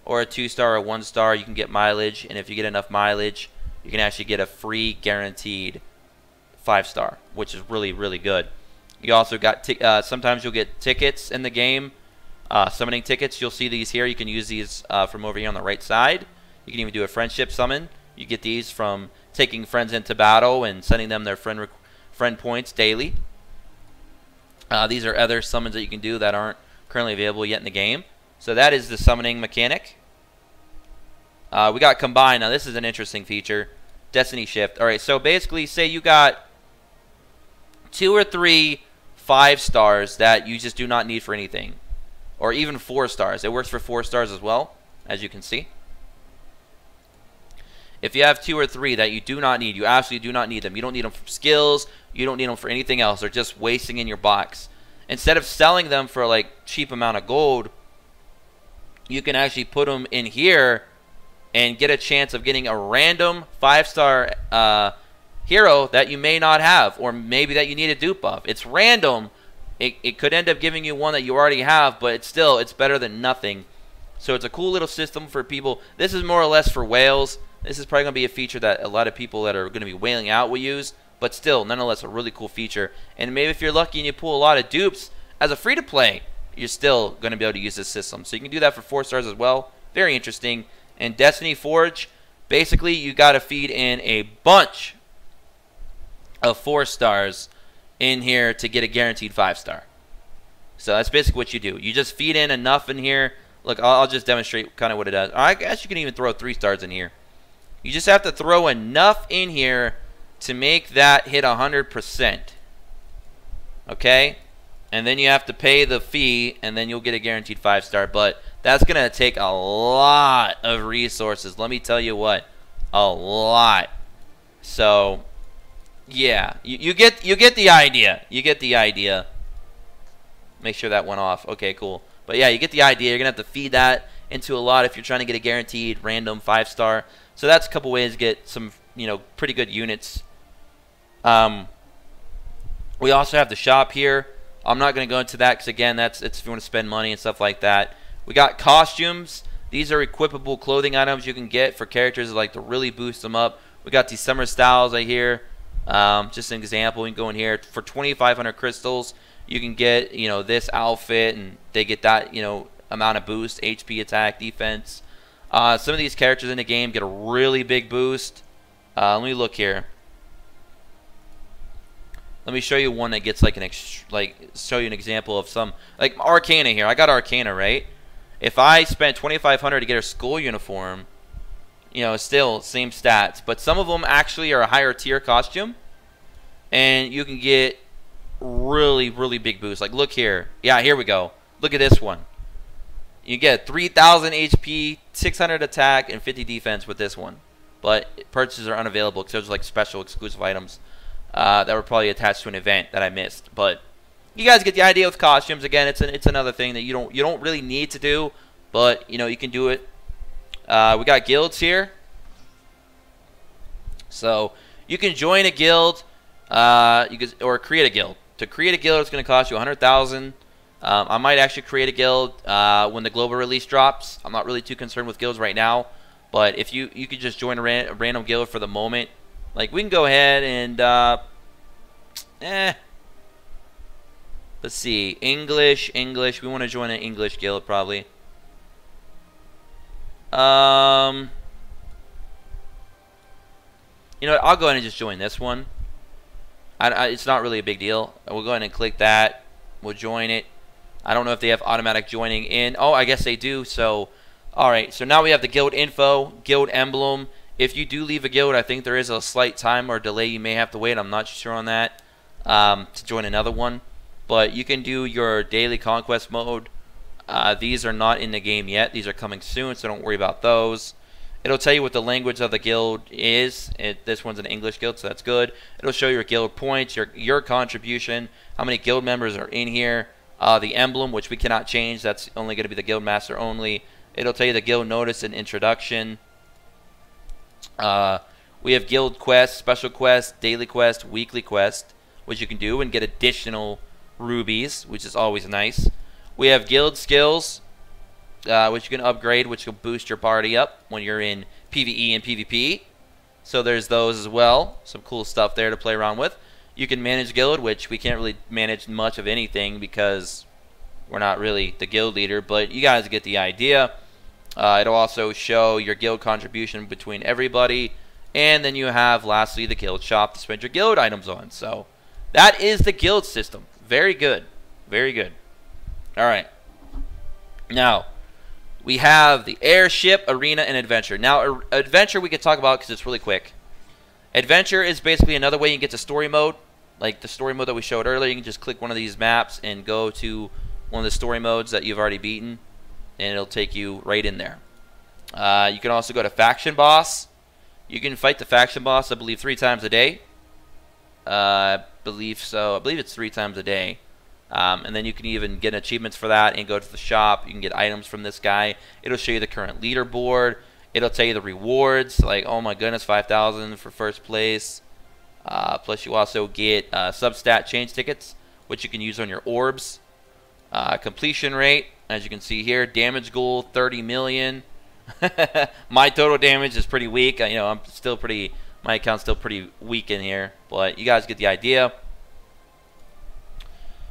or a 2-star or a 1-star, you can get mileage. And if you get enough mileage, you can actually get a free guaranteed 5-star, which is really, really good. You also got, sometimes you'll get tickets in the game. Summoning tickets, you'll see these here. You can use these from over here on the right side. You can even do a friendship summon. You get these from taking friends into battle and sending them their friend points daily. These are other summons that you can do that aren't currently available yet in the game. So that is the summoning mechanic. We got combine. Now this is an interesting feature. Destiny shift. Alright, so basically say you got 2 or 3 5-stars that you just do not need for anything. Or even 4 stars. It works for 4 stars as well, as you can see. If you have 2 or 3 that you do not need, you absolutely do not need them. You don't need them for skills. You don't need them for anything else. They're just wasting in your box. Instead of selling them for like cheap amount of gold, you can actually put them in here and get a chance of getting a random 5-star hero that you may not have, or maybe that you need a dupe of. It's random. It could end up giving you one that you already have, but it's better than nothing. So it's a cool little system for people. This is more or less for whales. This is probably going to be a feature that a lot of people that are going to be whaling out will use, but still, nonetheless, a really cool feature. And maybe if you're lucky and you pull a lot of dupes as a free-to-play, you're still going to be able to use this system. So you can do that for 4 stars as well. Very interesting. And Destiny Forge, basically, you got to feed in a bunch of 4 stars in here to get a guaranteed 5-star. So that's basically what you do. You just feed in enough in here. Look, I'll just demonstrate kind of what it does. I guess you can even throw 3 stars in here. You just have to throw enough in here to make that hit 100%. Okay? And then you have to pay the fee, and then you'll get a guaranteed 5-star. But that's going to take a lot of resources. Let me tell you what. A lot. So, yeah. You get the idea. You get the idea. Make sure that went off. Okay, cool. But yeah, you get the idea. You're going to have to feed that into a lot if you're trying to get a guaranteed random 5-star. So that's a couple ways to get some, pretty good units. We also have the shop here. I'm not going to go into that because, again, it's if you want to spend money and stuff like that. We got costumes. These are equipable clothing items you can get for characters that like to really boost them up. We got these summer styles right here. Just an example. We can go in here. For 2,500 crystals, you can get, this outfit, and they get that, amount of boost, HP, attack, defense. Some of these characters in the game get a really big boost. Let me look here. Let me show you one that gets like show you an example of some, like Arcana here. I got Arcana, right? If I spent 2,500 to get her school uniform, still same stats, but some of them actually are a higher tier costume, and you can get really, really big boost. Like, look here. Yeah, here we go. Look at this one. You get 3,000 HP, 600 attack, and 50 defense with this one. But purchases are unavailable because those are like special exclusive items that were probably attached to an event that I missed. But you guys get the idea with costumes. Again, it's another thing that you don't really need to do, but you know you can do it. We got guilds here, so you can join a guild. Or create a guild. To create a guild, it's going to cost you 100,000. I might actually create a guild when the global release drops. I'm not really too concerned with guilds right now, but if you could just join a random guild for the moment, like we can go ahead and let's see, English. We want to join an English guild probably. You know what, I'll go ahead and just join this one. It's not really a big deal. We'll go ahead and click that. We'll join it. I don't know if they have automatic joining in. Oh, I guess they do. So, alright. So now we have the guild info, guild emblem. If you do leave a guild, I think there is a slight time or delay you may have to wait. I'm not sure on that to join another one. But you can do your daily conquest mode. These are not in the game yet. These are coming soon, so don't worry about those. It'll tell you what the language of the guild is. This one's an English guild, so that's good. It'll show your guild points, your contribution, how many guild members are in here, the emblem, which we cannot change. That's only going to be the guild master only. It'll tell you the guild notice and introduction. We have guild quests, special quests, daily quest, weekly quest, which you can do and get additional rubies, which is always nice. We have guild skills, which you can upgrade, which will boost your party up when you're in PvE and PvP. So there's those as well. Some cool stuff there to play around with. You can manage guild, which we can't really manage much of anything because we're not really the guild leader, but you guys get the idea. It'll also show your guild contribution between everybody. And then you have, lastly, the guild shop to spend your guild items on. So that is the guild system. Very good. Very good. Alright. Now, we have the Airship, Arena, and Adventure. Now, Adventure we could talk about because it's really quick. Adventure is basically another way you can get to story mode. Like the story mode that we showed earlier, you can just click one of these maps and go to one of the story modes that you've already beaten, and it'll take you right in there. You can also go to Faction Boss. You can fight the Faction Boss, I believe, 3 times a day. I believe so. I believe it's 3 times a day. And then you can even get achievements for that and go to the shop. You can get items from this guy. It'll show you the current leaderboard. It'll tell you the rewards. Like, oh my goodness, 5,000 for first place. Plus you also get substat change tickets, which you can use on your orbs. Completion rate, as you can see here. Damage goal, 30 million. My total damage is pretty weak. You know, I'm still pretty... My account's still pretty weak in here. But you guys get the idea.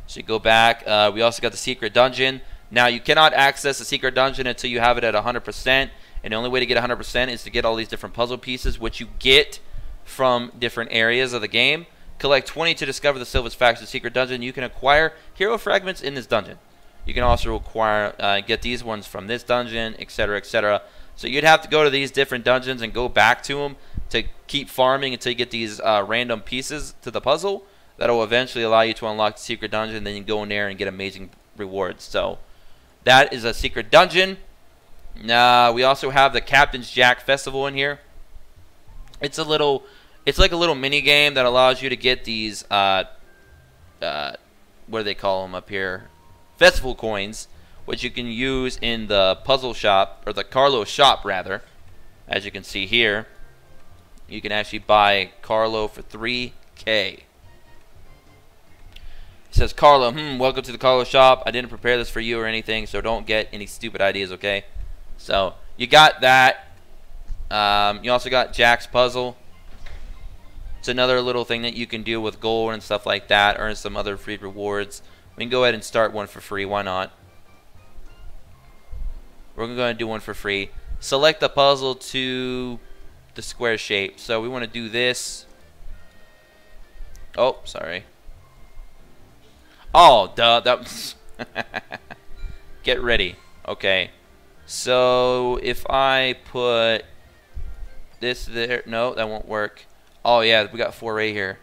So you go back. We also got the secret dungeon. Now, you cannot access the secret dungeon until you have it at 100%. And the only way to get 100% is to get all these different puzzle pieces, which you get from different areas of the game. Collect 20 to discover the Silver's Faction secret dungeon. You can acquire hero fragments in this dungeon. You can also acquire, get these ones from this dungeon, etc., etc. So you'd have to go to these different dungeons and go back to them to keep farming until you get these random pieces to the puzzle. That will eventually allow you to unlock the secret dungeon. Then you can go in there and get amazing rewards. So that is a secret dungeon. We also have the Captain's Jack Festival in here. It's like a little mini game that allows you to get these what do they call them up here? Festival coins, which you can use in the puzzle shop, or the Carlo shop rather. As you can see here, you can actually buy Carlo for 3K. It says, Carlo, welcome to the Carlo shop. I didn't prepare this for you or anything, so don't get any stupid ideas, okay? So, you got that. You also got Jack's Puzzle. It's another little thing that you can do with gold and stuff like that. Earn some other free rewards. We can go ahead and start one for free. Why not? We're going to do one for free. Select the puzzle to the square shape. So, we want to do this. Oh, sorry. Oh, duh. That Get ready. Okay. So, if I put this there. No, that won't work. Oh, yeah. We got 4 right here.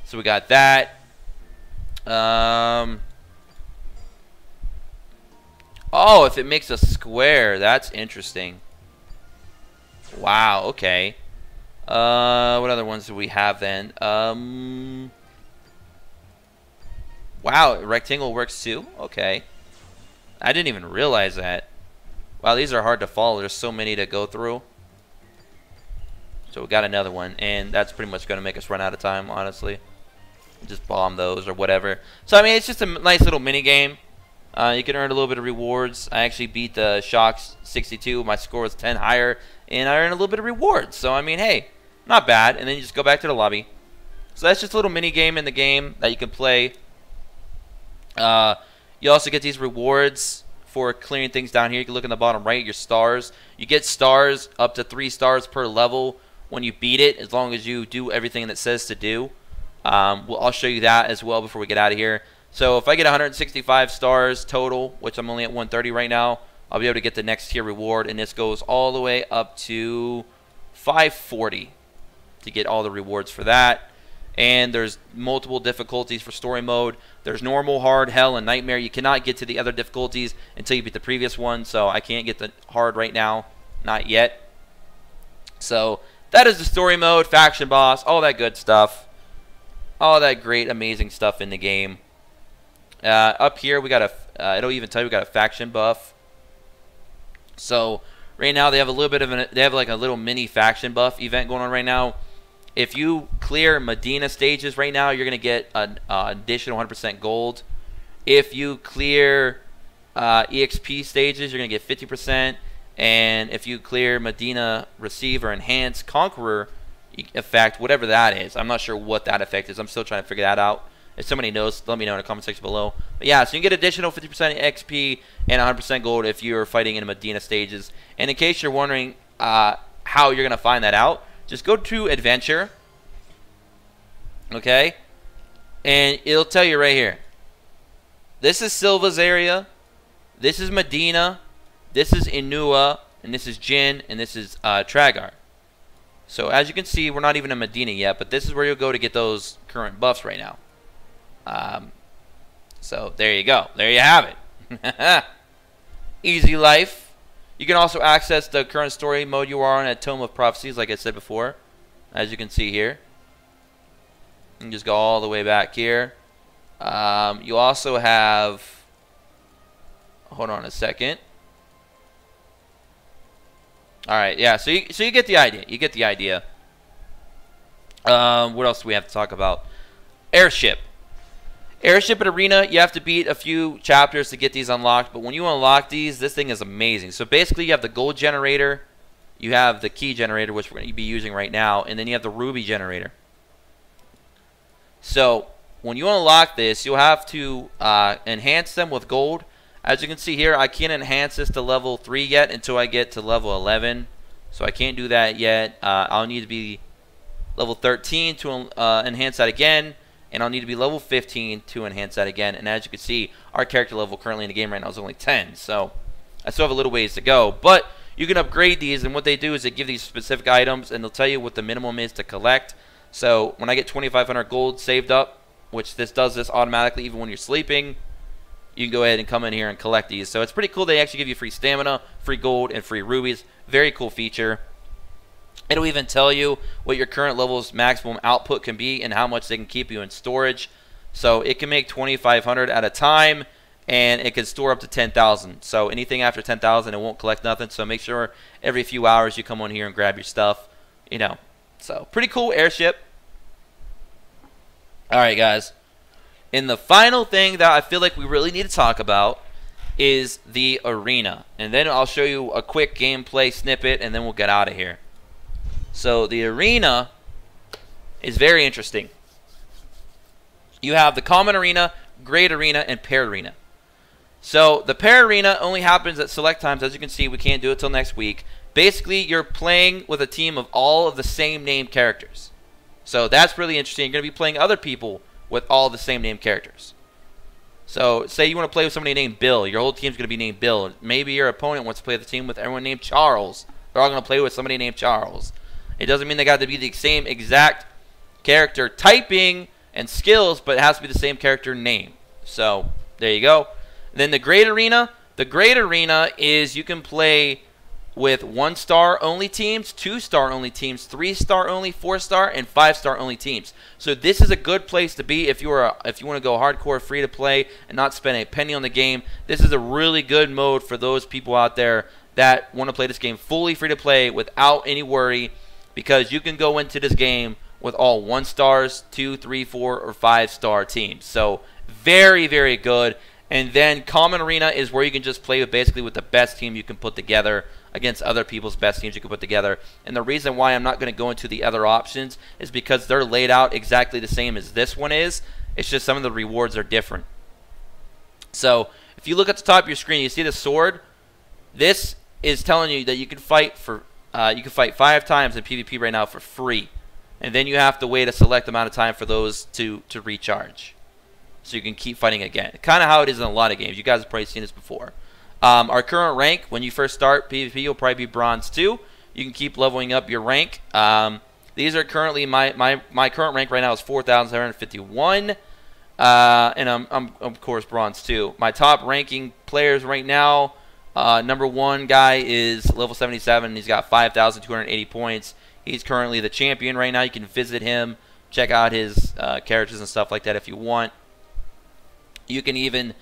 So, we got that. Oh, if it makes a square, that's interesting. Wow, okay. What other ones do we have then? Wow, rectangle works too? Okay. I didn't even realize that. Wow, these are hard to follow. There's so many to go through. So we got another one, and that's pretty much going to make us run out of time, honestly. Just bomb those or whatever. So, I mean, it's just a nice little mini game. You can earn a little bit of rewards. I actually beat the Shocks 62. My score was 10 higher, and I earned a little bit of rewards. So, I mean, hey, not bad. And then you just go back to the lobby. So that's just a little mini game in the game that you can play. You also get these rewards for clearing things down here. You can look in the bottom right, your stars. You get stars up to 3 stars per level when you beat it, as long as you do everything that it says to do. I'll show you that as well before we get out of here. So if I get 165 stars total, which I'm only at 130 right now, I'll be able to get the next tier reward, and this goes all the way up to 540 to get all the rewards for that. And there's multiple difficulties for story mode. There's normal, hard, hell, and nightmare. You cannot get to the other difficulties until you beat the previous one, so I can't get the hard right now, not yet. So that is the story mode, faction boss, all that good stuff. All that great, amazing stuff in the game. Up here, we got a, it'll even tell you we got a faction buff. So right now they have a little bit of they have like a little mini faction buff event going on right now. If you clear Medina stages right now, you're gonna get an additional 100% gold. If you clear EXP stages, you're gonna get 50%. And if you clear Medina Receive or Enhance Conqueror effect, whatever that is, I'm not sure what that effect is. I'm still trying to figure that out. If somebody knows, let me know in the comment section below. But yeah, so you can get additional 50% XP and 100% gold if you're fighting in Medina stages. And in case you're wondering how you're going to find that out, just go to Adventure. Okay? And it'll tell you right here. This is Silva's area. This is Medina. This is Inua. And this is Jin. And this is Tragar. So as you can see, we're not even in Medina yet, but this is where you'll go to get those current buffs right now. So there you go. There you have it. Easy life. You can also access the current story mode you are on at Tome of Prophecies, like I said before, as you can see here. You can just go all the way back here. You also have, hold on a second. All right, yeah. So you get the idea. You get the idea. What else do we have to talk about? Airship. Airship and Arena, you have to beat a few chapters to get these unlocked, but when you unlock these, this thing is amazing. So basically, you have the gold generator, you have the key generator, which we're going to be using right now, and then you have the ruby generator. So when you unlock this, you'll have to enhance them with gold. As you can see here, I can't enhance this to level 3 yet until I get to level 11. So I can't do that yet. I'll need to be level 13 to enhance that again. And I'll need to be level 15 to enhance that again. And as you can see, our character level currently in the game right now is only 10. So I still have a little ways to go. But you can upgrade these. And what they do is they give these specific items. And they'll tell you what the minimum is to collect. So when I get 2,500 gold saved up, which this does this automatically even when you're sleeping, you can go ahead and come in here and collect these. So it's pretty cool. They actually give you free stamina, free gold, and free rubies. Very cool feature. It'll even tell you what your current level's maximum output can be and how much they can keep you in storage. So it can make 2,500 at a time, and it can store up to 10,000. So anything after 10,000, it won't collect nothing. So make sure every few hours you come on here and grab your stuff. You know, so pretty cool airship. All right, guys. And the final thing that I feel like we really need to talk about is the arena. And then I'll show you a quick gameplay snippet, and then we'll get out of here. So the arena is very interesting. You have the common arena, great arena, and paired arena. So the paired arena only happens at select times. As you can see, we can't do it till next week. Basically, you're playing with a team of all of the same named characters. So that's really interesting. You're going to be playing other people with all the same named characters. So say you want to play with somebody named Bill. Your whole team's going to be named Bill. Maybe your opponent wants to play the team with everyone named Charles. They're all going to play with somebody named Charles. It doesn't mean they got to be the same exact character typing, and skills, but it has to be the same character name. So there you go. Then the Great Arena. The Great Arena is you can play with 1-star only teams, 2-star only teams, 3-star only, 4-star, and 5-star only teams. So this is a good place to be if you want to go hardcore free to play and not spend a penny on the game. This is a really good mode for those people out there that want to play this game fully free to play without any worry, because you can go into this game with all 1-stars, 2, 3, 4, or 5-star teams. So very, very good. And then Common Arena is where you can just play basically with the best team you can put together against other people's best teams you can put together. And the reason why I'm not going to go into the other options is because they're laid out exactly the same as this one is. It's just some of the rewards are different. So if you look at the top of your screen, you see the sword. This is telling you that you can fight 5 times in PvP right now for free. And then you have to wait a select amount of time for those to recharge, so you can keep fighting again. Kind of how it is in a lot of games. You guys have probably seen this before. Our current rank, when you first start PvP, you'll probably be Bronze 2. You can keep leveling up your rank. These are currently, my current rank right now is 4,751. And I'm of course Bronze 2. My top ranking players right now, number 1 guy is level 77. He's got 5,280 points. He's currently the champion right now. You can visit him, check out his characters and stuff like that if you want. You can even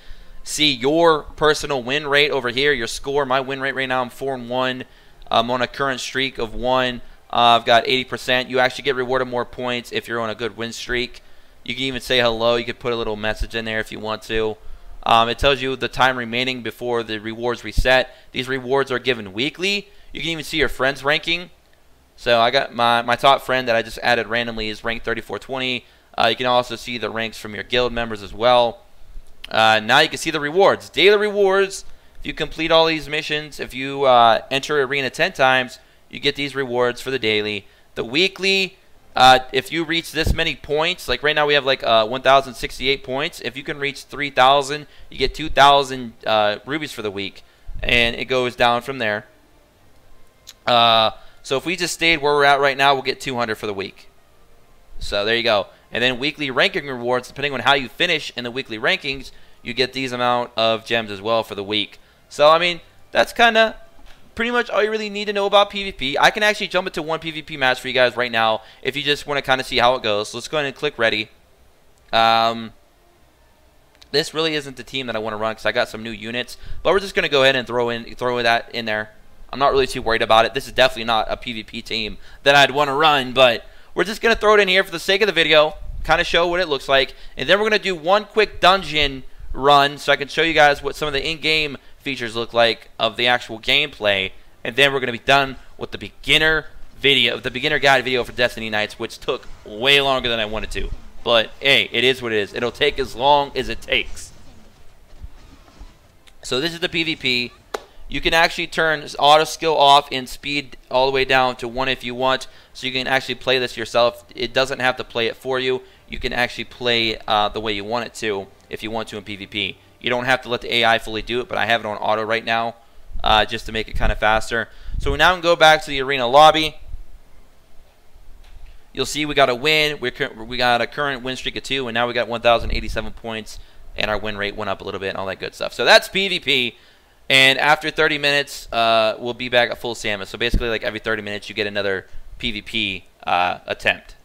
see your personal win rate over here, your score. My win rate right now, I'm 4-1. I'm on a current streak of 1. I've got 80%. You actually get rewarded more points if you're on a good win streak. You can even say hello. You can put a little message in there if you want to. It tells you the time remaining before the rewards reset. These rewards are given weekly. You can even see your friends ranking. So I got my top friend that I just added randomly is ranked 3420. You can also see the ranks from your guild members as well. Now you can see the rewards. Daily rewards. If you complete all these missions, if you enter arena 10 times, you get these rewards for the daily. The weekly, if you reach this many points, like right now we have like 1,068 points. If you can reach 3,000, you get 2,000 rubies for the week, and it goes down from there. So if we just stayed where we're at right now, we'll get 200 for the week. So there you go. And then weekly ranking rewards, depending on how you finish in the weekly rankings, you get these amount of gems as well for the week. So, I mean, that's kind of pretty much all you really need to know about PvP. I can actually jump into one PvP match for you guys right now if you just want to kind of see how it goes. So let's go ahead and click ready. This really isn't the team that I want to run because I got some new units. But we're just going to go ahead and throw that in there. I'm not really too worried about it. This is definitely not a PvP team that I'd want to run, but we're just going to throw it in here for the sake of the video, kind of show what it looks like. And then we're going to do one quick dungeon run so I can show you guys what some of the in-game features look like of the actual gameplay. And then we're going to be done with the beginner video, the beginner guide video for Destiny Nights, which took way longer than I wanted to. But hey, it is what it is. It'll take as long as it takes. So this is the PvP. You can actually turn auto skill off and speed all the way down to 1 if you want, so you can actually play this yourself. It doesn't have to play it for you. You can actually play the way you want it to if you want to in PvP. You don't have to let the AI fully do it, but I have it on auto right now just to make it kind of faster. So we now can go back to the arena lobby. You'll see we got a win. We got a current win streak of 2, and now we got 1,087 points, and our win rate went up a little bit and all that good stuff. So that's PvP. And after 30 minutes, we'll be back at full salmon. So basically, like every 30 minutes, you get another PvP attempt.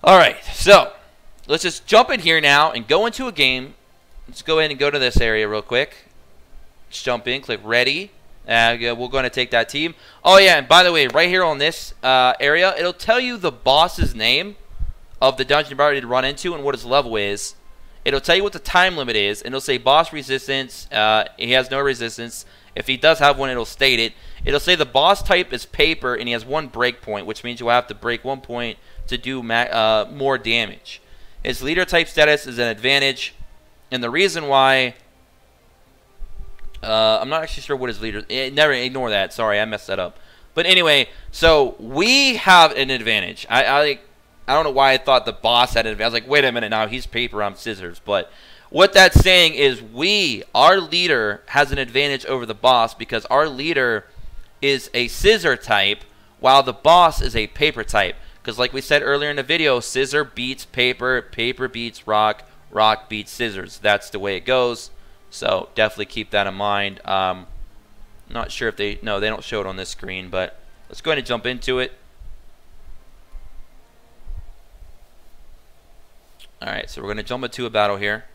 All right, so let's just jump in here now and go into a game. Let's go ahead and go to this area real quick. Let's jump in, click ready. We're going to take that team. Oh, yeah, and by the way, right here on this area, it'll tell you the boss's name of the dungeon you're about to run into and what his level is. It'll tell you what the time limit is, and it'll say boss resistance. He has no resistance. If he does have one, it'll state it. It'll say the boss type is paper, and he has 1 break point, which means you'll have to break 1 point to do more damage. His leader type status is an advantage, and the reason why... I'm not actually sure what his leader... Never ignore that. Sorry, I messed that up. But anyway, so we have an advantage. I don't know why I thought the boss had an advantage. I was like, wait a minute now, he's paper, I'm scissors. But what that's saying is our leader has an advantage over the boss because our leader is a scissor type while the boss is a paper type. Because like we said earlier in the video, scissor beats paper, paper beats rock, rock beats scissors. That's the way it goes. So definitely keep that in mind. Not sure if they don't show it on this screen, but let's go ahead and jump into it. Alright, so we're going to jump into a battle here.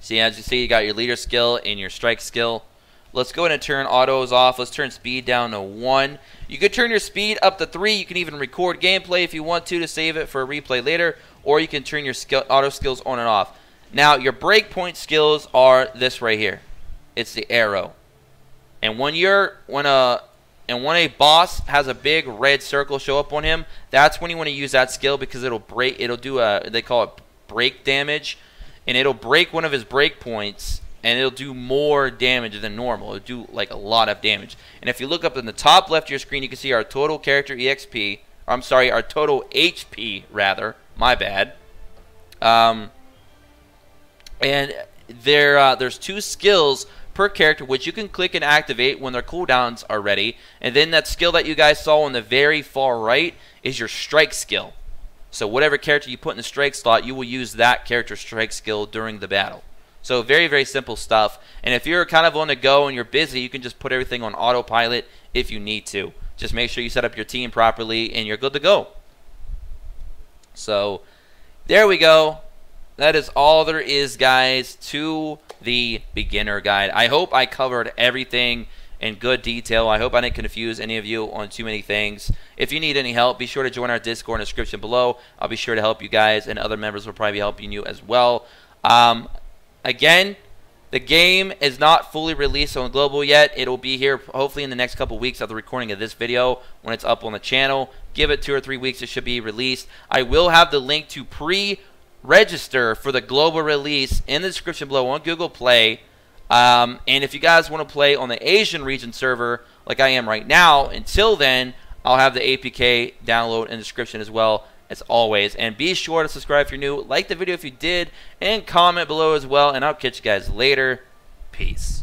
See, as you see, you got your leader skill and your strike skill. Let's go ahead and turn autos off. Let's turn speed down to 1. You could turn your speed up to 3. You can even record gameplay if you want to save it for a replay later. Or you can turn your auto skills on and off. Now, your breakpoint skills are this right here. It's the arrow. And when a boss has a big red circle show up on him, that's when you want to use that skill, because it'll do they call it break damage, and it'll break one of his breakpoints, and it'll do more damage than normal. It'll do like a lot of damage. And if you look up in the top left of your screen, you can see our total character EXP. Or, I'm sorry, our total HP rather. My bad. And there's 2 skills per character which you can click and activate when their cooldowns are ready. And then that skill that you guys saw on the very far right is your strike skill. So whatever character you put in the strike slot, you will use that character's strike skill during the battle. So very, very simple stuff. And if you're kind of on the go and you're busy, you can just put everything on autopilot if you need to. Just make sure you set up your team properly and you're good to go. So there we go. That is all there is, guys, to the beginner guide. I hope I covered everything in good detail. I hope I didn't confuse any of you on too many things. If you need any help, be sure to join our Discord in the description below. I'll be sure to help you guys, and other members will probably be helping you as well. Again, the game is not fully released on global yet. It'll be here hopefully in the next couple weeks of the recording of this video when it's up on the channel. Give it 2 or 3 weeks, it should be released. I will have the link to register for the global release in the description below on Google Play. And if you guys want to play on the Asian region server like I am right now, until then, I'll have the APK download in the description as well, as always. And be sure to subscribe if you're new, like the video if you did, and comment below as well. And I'll catch you guys later. Peace.